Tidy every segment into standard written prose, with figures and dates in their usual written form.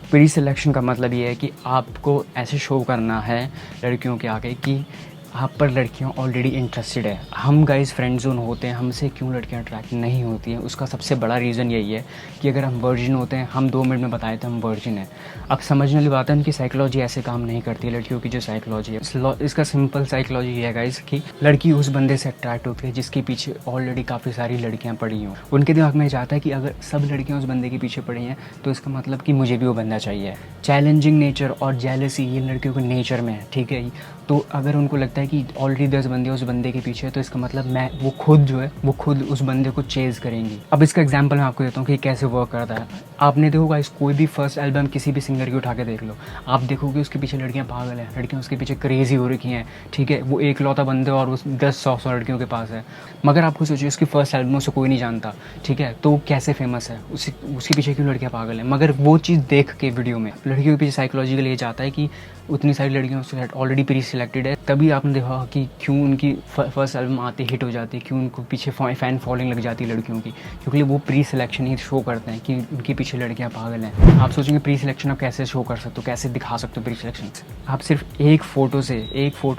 Pre selection का मतलब ये है कि आपको ऐसे शो करना है लड़कियों के आगे कि आप पर लड़कियां ऑलरेडी इंटरेस्टेड है। हम गाइस फ्रेंड जोन होते हैं, हमसे क्यों लड़कियां अट्रैक्ट नहीं होती हैं, उसका सबसे बड़ा रीज़न यही है कि अगर हम वर्जिन होते हैं, हम 2 मिनट में बताए तो हम वर्जिन हैं। अब समझने वाली बात है, उनकी साइकोलॉजी ऐसे काम नहीं करती है। लड़कियों की जो साइकोलॉजी है, इसका सिंपल साइकोलॉजी ये है गाइस कि लड़की उस बंदे से अट्रैक्ट होती है जिसके पीछे ऑलरेडी काफ़ी सारी लड़कियाँ पड़ी हों। उनके दिमाग में जाता है कि अगर सब लड़कियाँ उस बंदे के पीछे पड़ी हैं तो इसका मतलब कि मुझे भी वो बंदा चाहिए। चैलेंजिंग नेचर और जेलसी ये लड़कियों के नेचर में है, ठीक है। तो अगर उनको लगता है कि ऑलरेडी 10 बंदे उस बंदे के पीछे है तो इसका मतलब वो खुद उस बंदे को चेज़ करेंगी। अब इसका एग्जांपल मैं आपको देता हूँ कि कैसे वर्क करता है। आपने देखो गाइस, कोई भी फर्स्ट एल्बम किसी भी सिंगर की उठा के देख लो, आप देखोगे उसके पीछे लड़कियाँ पागल हैं, लड़कियाँ उसके पीछे क्रेजी हो रखी हैं, ठीक है। वो एक लौता बंदे और उस 10-100 लड़कियों के पास है। मगर आप खुद सोचिए, उसकी फर्स्ट एल्बम उसे कोई नहीं जानता, ठीक है, तो कैसे फेमस है, उसके पीछे क्यों लड़कियाँ पागल हैं। मगर वो चीज़ देख के वीडियो में लड़कियों के पीछे साइकोलॉजिकल ये जाता है कि उतनी सारी लड़कियाँ उसके साथ ऑलरेडी प्री सिलेक्टेड है। तभी आपने देखा कि क्यों उनकी फर्स्ट एल्बम आती हिट हो जाती है, क्यों उनको पीछे फ़ैन फॉलोइंग लग जाती है लड़कियों की, क्योंकि वो प्री सिलेक्शन ही शो करते हैं कि उनके पीछे लड़कियां पागल हैं। आप सोचेंगे प्री सिलेक्शन आप कैसे शो कर सकते हो, कैसे दिखा सकते हो प्री सिलेक्शन। आप सिर्फ एक फ़ोटो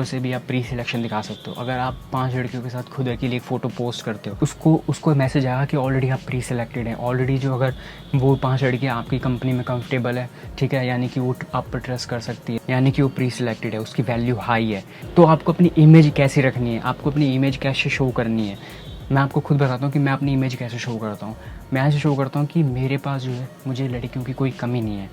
से भी आप प्री सिलेक्शन दिखा सकते हो। अगर आप 5 लड़कियों के साथ खुद अकेले एक फ़ोटो पोस्ट करते हो, उसको मैसेज आएगा कि ऑलरेडी आप प्री सिलेक्टेड हैं। ऑलरेडी जो अगर वो 5 लड़कियाँ आपकी कंपनी में कंफर्टेबल है, ठीक है, यानी कि वो आप पर ट्रस्ट कर सकती है, यानी कि वो प्री सिलेक्टेड है, उसकी वैल्यू हाई है। तो आपको अपनी इमेज कैसी रखनी है, आपको अपनी इमेज कैसे शो करनी है। मैं आपको खुद बताता हूँ कि मैं अपनी इमेज कैसे शो करता हूँ। मैं ऐसे शो करता हूँ कि मेरे पास जो है, मुझे लड़कियों की कोई कमी नहीं है,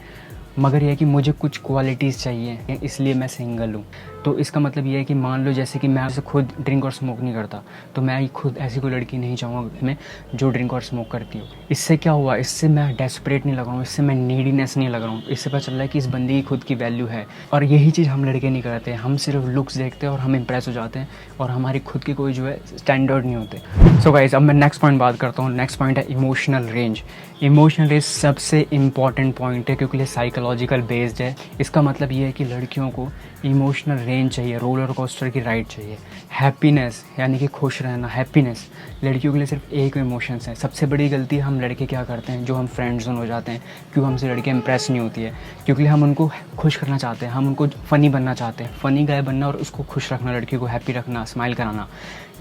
मगर यह है कि मुझे कुछ क्वालिटीज़ चाहिए, इसलिए मैं सिंगल हूँ। तो इसका मतलब ये है कि मान लो जैसे कि मैं खुद ड्रिंक और स्मोक नहीं करता, तो मैं खुद ऐसी कोई लड़की नहीं चाहूँगा मैं जो ड्रिंक और स्मोक करती हो। इससे क्या हुआ, इससे मैं डेस्परेट नहीं लग रहा हूँ, इससे मैं नीडीनेस नहीं लग रहा हूँ। इससे पता चल रहा है कि इस बंदे की खुद की वैल्यू है। और यही चीज़ हम लड़के नहीं करते, हम सिर्फ लुक्स देखते हैं और हम इंप्रेस हो जाते हैं और हमारी खुद की कोई जो है स्टैंडर्ड नहीं होते। सो गाइस, अब मैं नेक्स्ट पॉइंट बात करता हूँ। नेक्स्ट पॉइंट है इमोशनल रेंज। इमोशनल रेंज सबसे इंपॉर्टेंट पॉइंट है क्योंकि ये साइकोलॉजिकल बेस्ड है। इसका मतलब ये है कि लड़कियों को इमोशनल रेंज चाहिए, रोलर कोस्टर की राइड चाहिए। हैप्पीनेस यानी कि खुश रहना, हैप्पीनेस लड़कियों के लिए सिर्फ एक इमोशंस है। सबसे बड़ी गलती हम लड़के क्या करते हैं, जो हम फ्रेंड जोन हो जाते हैं, क्यों हमसे लड़कियाँ इंप्रेस नहीं होती है, क्योंकि हम उनको खुश करना चाहते हैं, हम उनको फ़नी बनना चाहते हैं। फ़नी गाय बनना और उसको खुश रखना, लड़की को हैप्पी रखना, स्माइल कराना,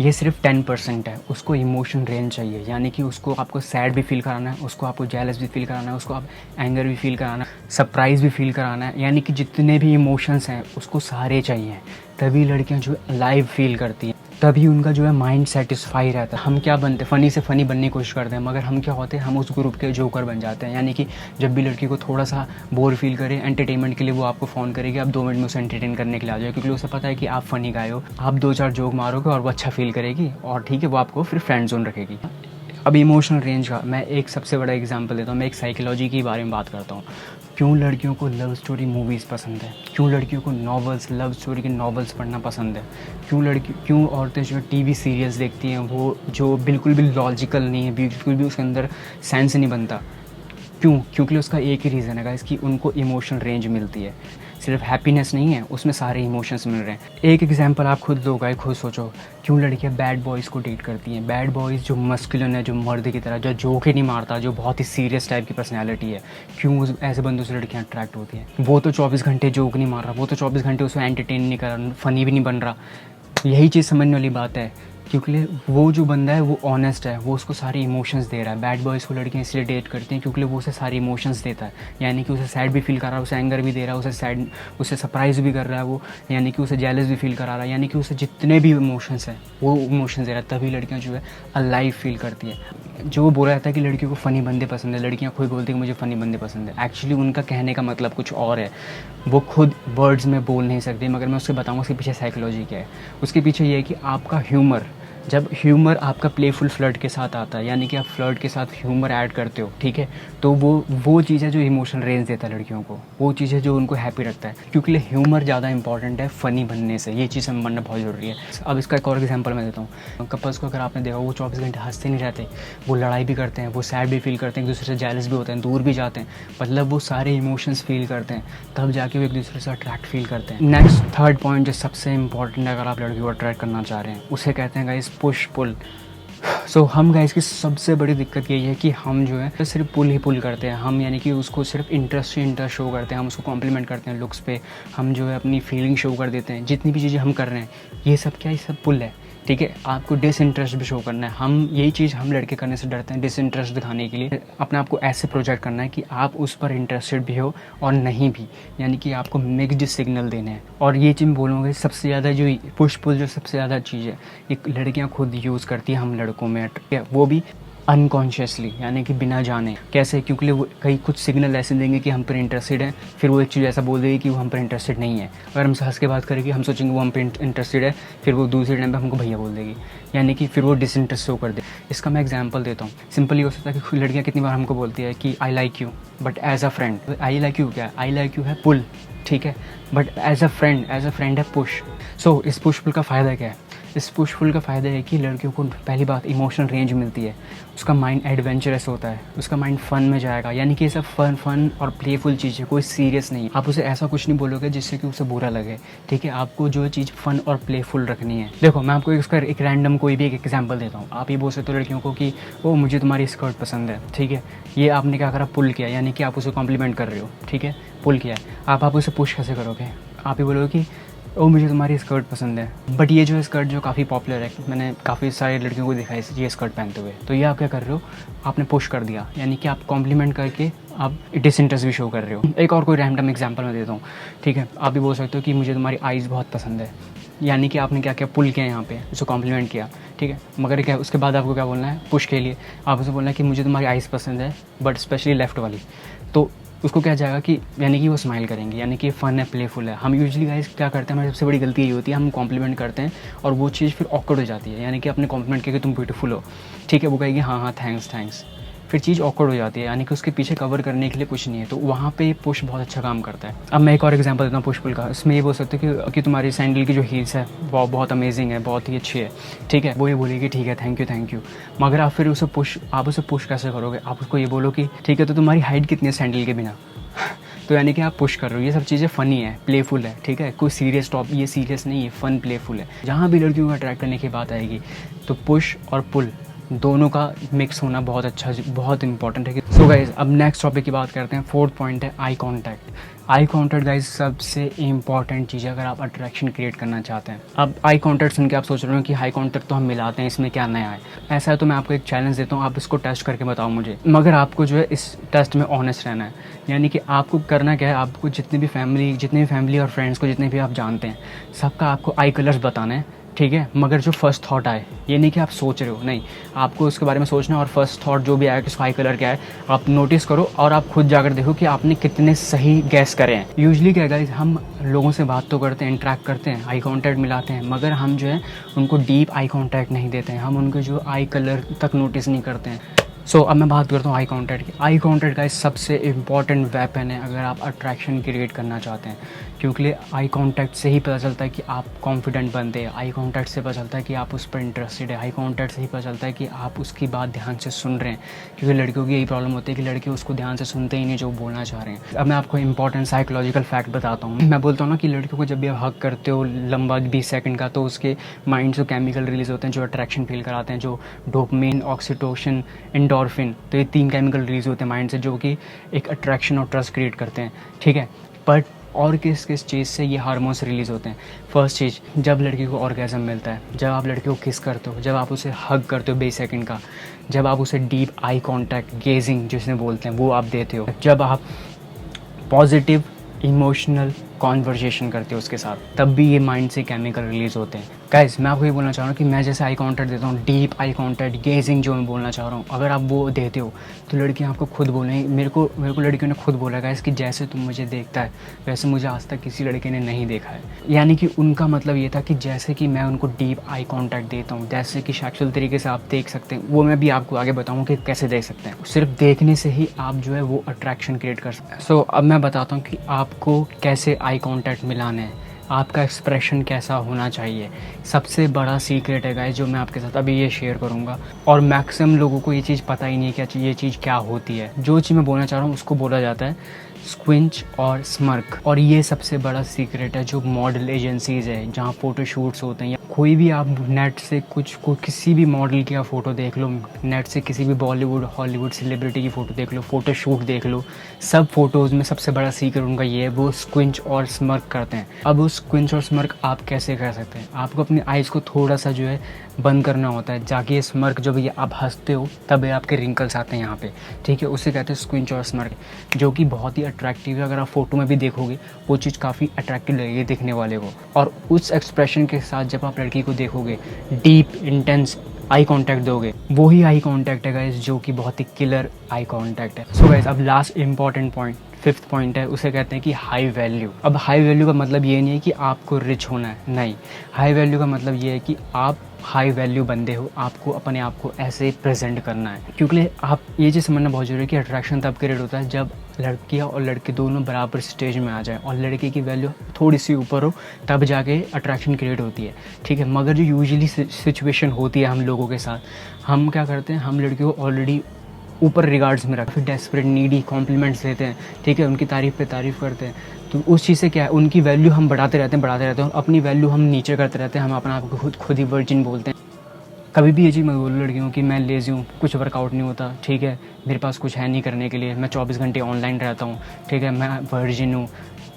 ये सिर्फ 10% है। उसको इमोशन रेंज चाहिए, यानी कि उसको आपको सैड भी फील कराना है, उसको आपको जेलस भी फील कराना है, उसको आप एंगर भी फील कराना है, सरप्राइज़ भी फील कराना है, यानी कि जितने भी इमोशंस हैं उसको सारे चाहिए। तभी लड़कियां जो लाइव फील करती हैं, तभी उनका जो है माइंड सेटिस्फाई रहता है। हम क्या बनते हैं, फ़नी से फ़नी बनने की कोशिश करते हैं, मगर हम क्या होते हैं, हम उस ग्रुप के जोकर बन जाते हैं। यानी कि जब भी लड़की को थोड़ा सा बोर फील करे एंटरटेनमेंट के लिए, वो आपको फ़ोन करेगी, आप 2 मिनट में उसे एंटरटेन करने के लिए आ जाए, क्योंकि उसे पता है कि आप फ़नी गाए हो। आप 2-4 जोक मारोगे और वो अच्छा फील करेगी और ठीक है, वो आपको फिर फ्रेंड जोन रखेगी। अब इमोशनल रेंज का मैं एक सबसे बड़ा एग्जांपल देता हूँ। मैं एक साइकोलॉजी के बारे में बात करता हूँ। क्यों लड़कियों को लव स्टोरी मूवीज़ पसंद है, क्यों लड़कियों को नॉवेल्स, लव स्टोरी के नॉवेल्स पढ़ना पसंद है, क्यों औरतें जो टीवी सीरियल्स देखती हैं वो जो बिल्कुल भी लॉजिकल नहीं है, बिल्कुल भी उसके अंदर सेंस नहीं बनता। क्योंकि उसका एक ही रीज़न है गाइस कि उनको इमोशनल रेंज मिलती है। सिर्फ हैप्पीनेस नहीं है, उसमें सारे इमोशंस मिल रहे हैं। एक एग्जांपल आप खुद लो गाइस, खुद सोचो, क्यों लड़कियां बैड बॉयज़ को डेट करती हैं। बैड बॉयज़ जो मस्कुलिन है, जो मर्द की तरह, जो जोक ही नहीं मारता, जो बहुत ही सीरियस टाइप की पर्सनैलिटी है, क्यों ऐसे बंदों से लड़कियाँ अट्रैक्ट होती हैं। वो तो 24 घंटे जोक नहीं मार रहा, वो तो 24 घंटे उसे एंटरटेन नहीं कर रहा, फ़नी भी नहीं बन रहा। यही चीज़ समझने वाली बात है, क्योंकि वो जो बंदा है वो ऑनेस्ट है, वो उसको सारे इमोशंस दे रहा है। बैड बॉयज़ को लड़कियाँ इसलिए डेट करती हैं क्योंकि वो उसे सारे इमोशंस देता है, यानी कि उसे सैड भी फील कर रहा है, उसे एंगर भी दे रहा है, उसे सरप्राइज़ भी कर रहा है वो, यानी कि उसे जेलस भी फील करा रहा है, यानी कि उसे जितने भी इमोशंस हैं वो इमोशंस दे रहा है। तभी लड़कियाँ जो है अलाइव फील करती है। जो बोला जाता है कि लड़कियों को फ़नी बंदे पसंद है, लड़कियाँ खुद बोलती हैं कि मुझे फ़नी बंदे पसंद है, एक्चुअली उनका कहने का मतलब कुछ और है। वो खुद वर्ड्स में बोल नहीं सकती, मगर मैं उससे बताऊँगा उसके पीछे साइकोलॉजी क्या है। उसके पीछे ये है कि आपका ह्यूमर, जब ह्यूमर आपका प्लेफुल फ्लर्ट के साथ आता है, यानी कि आप फ्लर्ट के साथ ह्यूमर ऐड करते हो, ठीक है, तो वो चीज़ है जो इमोशनल रेंज देता है लड़कियों को, वो चीज़ है जो उनको हैप्पी रखता है, क्योंकि ह्यूमर ज़्यादा इंपॉर्टेंट है फ़नी बनने से। ये चीज़ हमें बनना बहुत ज़रूरी है। अब इसका एक और एग्जांपल मैं देता हूँ। कपल्स को अगर आपने देखा, वो 24 घंटे हंसते नहीं रहते, वो लड़ाई भी करते हैं, वो सैड भी फील करते हैं, एक दूसरे से जेलस भी होते हैं, दूर भी जाते हैं, मतलब वो सारे इमोशंस फील करते हैं, तब जाके वो एक दूसरे से अट्रैक्ट फील करते हैं। नेक्स्ट थर्ड पॉइंट जो सबसे इंपॉर्टेंट है अगर आप लड़की को अट्रैक्ट करना चाह रहे हैं, उसे कहते हैं गाइस पुश पुल। सो हम गाइस की सबसे बड़ी दिक्कत यही है कि हम जो है सिर्फ पुल ही पुल करते हैं। हम यानी कि उसको सिर्फ इंटरेस्ट से इंटरेस्ट शो करते हैं, हम उसको कॉम्प्लीमेंट करते हैं लुक्स पे, हम जो है अपनी फीलिंग शो कर देते हैं। जितनी भी चीज़ें हम कर रहे हैं ये सब क्या, ये सब पुल है, ठीक है। आपको डिसइंटरेस्ट भी शो करना है। हम यही चीज़ हम लड़के करने से डरते हैं, डिसइंटरेस्ट दिखाने के लिए अपने आप को ऐसे प्रोजेक्ट करना है कि आप उस पर इंटरेस्टेड भी हो और नहीं भी, यानी कि आपको मिक्स्ड सिग्नल देने हैं। और ये चीज़ बोलूँगा सबसे ज़्यादा जो पुश पुल जो सबसे ज़्यादा चीज़ है एक लड़कियाँ खुद यूज़ करती हैं हम लड़कों में, वो भी अनकॉन्शियसली, यानी कि बिना जाने। कैसे? क्योंकि वो कई कुछ सिग्नल ऐसे देंगे कि हम पर इंटरेस्टेड हैं, फिर वो एक चीज़ ऐसा बोल देगी कि वो हम पर इंटरेस्टेड नहीं है। अगर हमसे हंस के बात करेगी, हम सोचेंगे वो हम पर इंटरेस्टेड है, फिर वो दूसरे टाइम पे हमको भैया बोल देगी, यानी कि फिर वो डिसइंटरेस्ट शो कर दे। इसका मैं एग्जांपल देता हूँ। सिंपली हो सकता है कि लड़कियाँ कितनी बार हमको बोलती है कि I like you, but as a friend. I like you क्या है? आई लाइक यू है पुल, ठीक है, बट एज अ फ्रेंड है पुश। सो इस पुश पुल का फ़ायदा क्या है? इस पुश पुल का फ़ायदा है कि लड़कियों को पहली बात इमोशनल रेंज मिलती है, उसका माइंड एडवेंचरस होता है, उसका माइंड फ़न में जाएगा, यानी कि ये सब फ़न और प्लेफुल चीज़ है, कोई सीरियस नहीं है। आप उसे ऐसा कुछ नहीं बोलोगे जिससे कि उसे बुरा लगे, ठीक है। आपको जो चीज़ फ़न और प्लेफुल रखनी है। देखो मैं आपको इसका एक रैंडम कोई भी एक एग्जाम्पल देता हूँ। आप ये बोल सकते हो लड़कियों को कि ओ मुझे तुम्हारी स्कर्ट पसंद है, ठीक है। ये आपने क्या करा? पुल किया, यानी कि आप उसे कॉम्प्लीमेंट कर रहे हो, ठीक है, पुल किया है। आप उसे पुश कैसे करोगे? आप ही बोलोगे कि ओ मुझे तुम्हारी स्कर्ट पसंद है। बट ये जो स्कर्ट जो काफ़ी पॉपुलर है, मैंने काफ़ी सारे लड़कियों को दिखाई ये स्कर्ट पहनते हुए, तो ये आप क्या कर रहे हो? आपने पुश कर दिया, यानी कि आप कॉम्प्लीमेंट करके आप डिसइंटरेस्ट भी शो कर रहे हो। एक और कोई रैंडम एग्जांपल मैं देता हूँ, ठीक है। आप भी बोल सकते हो कि मुझे तुम्हारी आइज़ बहुत पसंद है, यानी कि आपने क्या किया? पुल किया यहाँ पे, उसको कॉम्प्लीमेंट किया, ठीक है। मगर क्या उसके बाद आपको क्या बोलना है? पुश के लिए आप उसे बोलना है कि मुझे तुम्हारी आइज़ पसंद है, बट स्पेशली लेफ़्ट वाली। तो उसको क्या जाएगा कि यानी कि वो स्माइल करेंगे, यानी कि फ़न है, प्लेफुल है। हम यूजुअली गाइस क्या करते हैं, हमारी सबसे बड़ी गलती यही होती है, हम कॉम्प्लीमेंट करते हैं और वो चीज़ फिर ऑकवर्ड हो जाती है। यानी कि आपने कॉम्प्लीमेंट किया कि तुम ब्यूटीफुल हो, ठीक है, वो कहेगी हाँ थैंक्स, फिर चीज़ ऑकवर्ड हो जाती है, यानी कि उसके पीछे कवर करने के लिए कुछ नहीं है। तो वहाँ पे पुश बहुत अच्छा काम करता है। अब मैं एक और एग्जांपल देता हूँ पुश पुल का। इसमें ये बोल सकते हो कि तुम्हारी सैंडल की जो हील्स है वो बहुत अमेजिंग है, बहुत ही अच्छी है, ठीक है। वो ये बोलेगी ठीक है थैंक यू। मगर आप फिर उसे पुश कैसे करोगे? आप उसको ये बोलो कि ठीक है, तो तुम्हारी हाइट कितनी है सैंडल के बिना? तो यानी कि आप पुश कर रहे हो। ये सब चीज़ें फ़नी है, प्लेफुल है, ठीक है। कोई सीरियस ये सीरियस नहीं है, फ़न प्लेफुल है। जहाँ भी लड़कियों को अट्रैक्ट करने की बात आएगी तो पुश और पुल दोनों का मिक्स होना बहुत इंपॉर्टेंट है। सो गाइज अब नेक्स्ट टॉपिक की बात करते हैं। फोर्थ पॉइंट है eye contact. Eye contact guys सबसे इंपॉर्टेंट चीज़ है अगर आप अट्रैक्शन क्रिएट करना चाहते हैं। अब आई कॉन्टैक्ट सुन के आप सोच रहे हो कि आई कॉन्टैक्ट तो हम मिलाते हैं, इसमें क्या नया है? ऐसा है तो मैं आपको एक चैलेंज देता हूँ, आप इसको टेस्ट करके बताओ मुझे। मगर आपको जो है इस टेस्ट में ऑनेस्ट रहना है, यानी कि आपको करना क्या है, आपको जितनी भी फैमिली और फ्रेंड्स को जितने भी आप जानते हैं सबका आपको आई कलर्स बताना है, ठीक है। मगर जो फर्स्ट थॉट आए, ये नहीं कि आप सोच रहे हो, नहीं, आपको उसके बारे में सोचना है और फर्स्ट थॉट जो भी आया कि उसका आई कलर क्या है आप नोटिस करो और आप खुद जाकर देखो कि आपने कितने सही गैस करे हैं। यूजुअली क्या गाइस, हम लोगों से बात तो करते हैं, इंटरेक्ट करते हैं, आई कॉन्टैक्ट मिलाते हैं, मगर हम जो है उनको डीप आई कॉन्टैक्ट नहीं देते हैं, हम उनके जो आई कलर तक नोटिस नहीं करते हैं। सो अब मैं बात करता हूँ आई कॉन्टैक्ट की। आई कॉन्टैक्ट का सबसे इम्पॉर्टेंट वेपन है अगर आप अट्रैक्शन क्रिएट करना चाहते हैं, क्योंकि आई कॉन्टैक्ट से ही पता चलता है कि आप कॉन्फिडेंट बनते हैं, आई कॉन्टैक्ट से पता चलता है कि आप उस पर इंटरेस्टेड है, आई कॉन्टैक्ट से ही पता चलता है कि आप उसकी बात ध्यान से सुन रहे हैं। क्योंकि लड़कियों की यही प्रॉब्लम होती है कि लड़के उसको ध्यान से सुनते ही नहीं जो बोलना चाह रहे हैं। अब मैं आपको इंपॉर्टेंट साइकोलॉजिकल फैक्ट बताता हूँ। मैं बोलता हूँ ना कि लड़कियों को जब भी आप हक करते हो लंबा 20 सेकंड का, तो उसके माइंड से केमिकल रिलीज होते हैं जो अट्रैक्शन फील कराते हैं, जो डोपामिन, ऑक्सीटोसिन, एंडोर्फिन। तो ये 3 केमिकल रिलीज होते हैं माइंड से जो कि एक अट्रैक्शन और ट्रस्ट क्रिएट करते हैं, ठीक है। बट और किस चीज़ से ये हार्मोन्स रिलीज़ होते हैं? फर्स्ट चीज़, जब लड़की को ऑर्गेज़म मिलता है, जब आप लड़की को किस करते हो, जब आप उसे हग करते हो 20 सेकंड का, जब आप उसे डीप आई कांटेक्ट, गेजिंग जिसने बोलते हैं, वो आप देते हो, जब आप पॉजिटिव इमोशनल कॉन्वर्जेशन करते हो उसके साथ, तब भी ये माइंड से केमिकल रिलीज़ होते हैं। गाइस मैं आपको ये बोलना चाह रहा हूँ कि मैं जैसे आई कांटेक्ट देता हूँ, डीप आई कांटेक्ट, गेजिंग जो मैं बोलना चाह रहा हूँ, अगर आप वो देते हो तो लड़कियाँ आपको खुद बोलेंगी। मेरे को लड़कियों ने खुद बोला गाइस कि जैसे तुम मुझे देखता है वैसे मुझे आज तक किसी लड़के ने नहीं देखा है। यानी कि उनका मतलब ये था कि जैसे कि मैं उनको डीप आई कॉन्टैक्ट देता हूँ, जैसे कि सेक्सुअल तरीके से आप देख सकते हैं, वो मैं भी आपको आगे बताऊँ कि कैसे देख सकते हैं। सिर्फ देखने से ही आप जो है वो अट्रैक्शन क्रिएट कर सकते हैं। सो अब मैं बताता हूँ कि आपको कैसे आई कॉन्टैक्ट मिलाना है, आपका एक्सप्रेशन कैसा होना चाहिए। सबसे बड़ा सीक्रेट है गाइस जो मैं आपके साथ अभी ये शेयर करूँगा, और मैक्सिमम लोगों को ये चीज़ पता ही नहीं है कि ये चीज़ क्या होती है। जो चीज़ मैं बोलना चाह रहा हूँ उसको बोला जाता है स्क्विंच और स्मर्क, और ये सबसे बड़ा सीक्रेट है जो मॉडल एजेंसीज़ है जहाँ फ़ोटोशूट्स होते हैं या कोई भी आप नेट से किसी भी मॉडल की आप फ़ोटो देख लो, नेट से किसी भी बॉलीवुड हॉलीवुड सेलिब्रिटी की फ़ोटो देख लो, फ़ोटोशूट देख लो, सब फ़ोटोज़ में सबसे बड़ा सीक्रेट उनका ये है, वो स्क्विंच और स्मर्क करते हैं। अब वो स्क्विंच और स्मर्क आप कैसे कर सकते हैं? आपको अपनी आइज़ को थोड़ा सा जो है बंद करना होता है, जाके ये स्मर्क जब ये आप हंसते हो तब ये आपके रिंकल्स आते हैं यहाँ पे, ठीक है, उसे कहते हैं स्क्विंच और स्मर्क, जो कि बहुत ही अट्रैक्टिव है। अगर आप फोटो में भी देखोगे वो चीज़ काफ़ी अट्रैक्टिव लगेगी दिखने वाले को। और उस एक्सप्रेशन के साथ जब आप लड़की को देखोगे, डीप इंटेंस आई कांटेक्ट दोगे, वही आई कांटेक्ट है गाइस जो कि बहुत ही किलर आई कांटेक्ट है। सो गाइस अब last important point, 5th point है, उसे कहते हैं कि हाई वैल्यू। अब हाई वैल्यू का मतलब ये नहीं है कि आपको रिच होना है, नहीं, हाई वैल्यू का मतलब ये है कि आप हाई वैल्यू बंदे हो, आपको अपने आप को ऐसे प्रेजेंट करना है। क्योंकि आप ये चीज़ समझना बहुत जरूरी है कि अट्रैक्शन तब क्रिएट होता है जब लड़कियाँ और लड़के दोनों बराबर स्टेज में आ जाए और लड़के की वैल्यू थोड़ी सी ऊपर हो, तब जाके अट्रैक्शन क्रिएट होती है, ठीक है। मगर जो यूजुअली सिचुएशन होती है हम लोगों के साथ, हम क्या करते हैं, हम लड़कियों को ऑलरेडी ऊपर रिगार्ड्स में रख, फिर डेस्परेट नीडी कॉम्प्लीमेंट्स देते हैं, ठीक है, उनकी तारीफ़ पे तारीफ़ करते हैं। तो उस चीज़ से क्या है, उनकी वैल्यू हम बढ़ाते रहते हैं और अपनी वैल्यू हम नीचे करते रहते हैं। हम अपने आप को खुद ही वर्जिन बोलते हैं। कभी भी ये चीज़ मत बोलो लड़कियों कि मैं लेज़ी हूँ, कुछ वर्कआउट नहीं होता, ठीक है, मेरे पास कुछ है नहीं करने के लिए, मैं 24 घंटे ऑनलाइन रहता हूँ, ठीक है, मैं वर्जिन हूँ।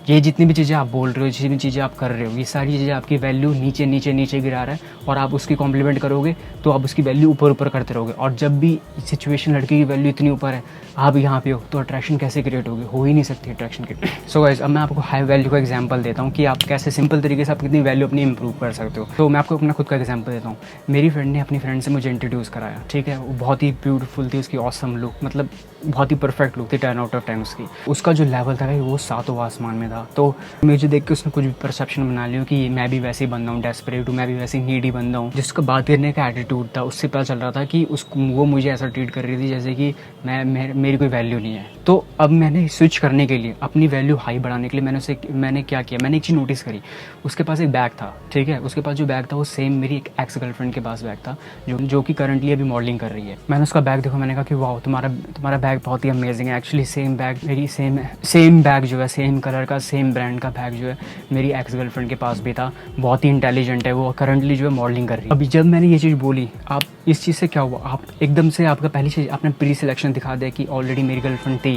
ये जितनी भी चीज़ें आप बोल रहे हो, जितनी भी चीज़ें आप कर रहे हो, ये सारी चीज़ें आपकी वैल्यू नीचे नीचे नीचे गिरा रहा है। और आप उसकी कॉम्प्लीमेंट करोगे तो आप उसकी वैल्यू ऊपर ऊपर करते रहोगे। और जब भी सिचुएशन लड़की की वैल्यू इतनी ऊपर है, आप यहाँ पे हो, तो अट्रैक्शन कैसे क्रिएट होगी? हो ही नहीं सकती अट्रैक्शन की। सो गाइस अब मैं आपको हाई वैल्यू का एग्जांपल देता हूँ कि आप कैसे सिंपल तरीके से आप कितनी वैल्यू अपनी इंप्रूव कर सकते हो। तो मैं आपको अपना खुद का एग्जांपल देता हूँ। मेरी फ्रेंड ने अपनी फ्रेंड से मुझे इंट्रोड्यूस कराया, ठीक है, वो बहुत ही ब्यूटीफुल थी, उसकी ऑसम लुक, मतलब बहुत ही परफेक्ट लुक थी, 10 आउट ऑफ 10 उसकी। उसका जो लेवल था भाई वो 7वां आसमान में था। तो मुझे देख के उसने कुछ भी परसेप्शन बना लिया कि मैं भी वैसे ही बंदा हूँ, डेस्परेट हूँ, मैं भी वैसे ही नीडी बंदा हूँ। जिसका बात करने का एटीट्यूड था, उससे पता चल रहा था कि वो मुझे ऐसा ट्रीट कर रही थी जैसे कि मेरी कोई वैल्यू नहीं है। तो अब मैंने स्विच करने के लिए, अपनी वैल्यू हाई बढ़ाने के लिए मैंने क्या किया, मैंने एक चीज़ नोटिस करी। उसके पास एक बैग था, ठीक है, उसके पास जो बैग था वो सेम मेरी एक एक्स गर्लफ्रेंड के पास बैग था, जो कि करंटली अभी मॉडलिंग कर रही है। मैंने उसका बैग देखा, मैंने कहा कि वाह तुम्हारा बैग बहुत ही अमेजिंग है। एक्चुअली सेम बैग मेरी सेम बैग जो है, सेम कलर का, सेम ब्रांड का बैग जो है मेरी एक्स गर्लफ्रेंड के पास भी था। बहुत ही इंटेलिजेंट है वो, करंटली जो है मॉडलिंग कर रही है। अभी जब मैंने ये चीज़ बोली, आप इस चीज़ से क्या हुआ, आप एकदम से आपका पहली चीज़ आपने प्री सिलेक्शन दिखा दिया कि ऑलरेडी मेरी गर्लफ्रेंड थी,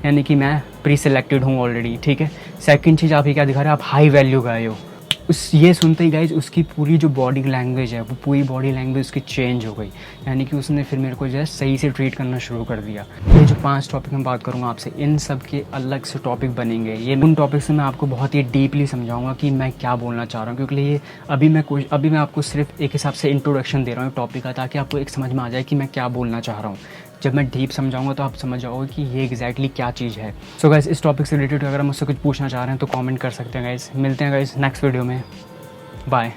यानी कि मैं प्री सिलेक्टेड हूँ ऑलरेडी, ठीक है। सेकंड चीज़ आप ये क्या दिखा रहे हो, आप हाई वैल्यू का आए हो। ये सुनते ही गाइज उसकी पूरी जो बॉडी लैंग्वेज है, वो पूरी बॉडी लैंग्वेज उसकी चेंज हो गई, यानी कि उसने फिर मेरे को जो है सही से ट्रीट करना शुरू कर दिया। ये जो 5 टॉपिक मैं बात करूँगा आपसे, इन सब के अलग से टॉपिक बनेंगे। ये उन टॉपिक से मैं आपको बहुत ही डीपली समझाऊंगा कि मैं क्या बोलना चाह रहा हूँ, क्योंकि ये अभी मैं आपको सिर्फ एक हिसाब से इंट्रोडक्शन दे रहा हूँ टॉपिक का, ताकि आपको एक समझ में आ जाए कि मैं क्या बोलना चाह रहा हूँ। जब मैं डीप समझाऊंगा तो आप समझ जाओगे कि ये एग्जैक्टली क्या चीज़ है। सो गाइस इस टॉपिक से रिलेटेड अगर मुझसे कुछ पूछना चाह रहे हैं तो कमेंट कर सकते हैं गाइस। मिलते हैं गाइस नेक्स्ट वीडियो में, बाय।